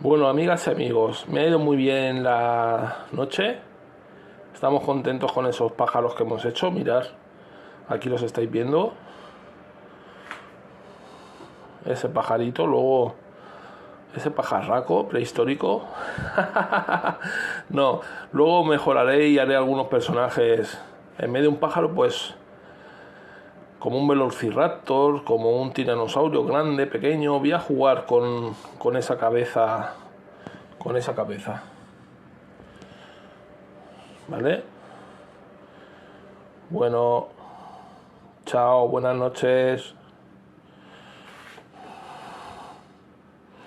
Bueno, amigas y amigos, me ha ido muy bien la noche. Estamos contentos con esos pájaros que hemos hecho. Mirad, aquí los estáis viendo. Ese pajarito, luego ese pajarraco prehistórico. No, luego mejoraré y haré algunos personajes. En vez de un pájaro, pues como un velociraptor, como un tiranosaurio grande, pequeño. Voy a jugar con esa cabeza. Con esa cabeza. ¿Vale? Bueno, chao, buenas noches.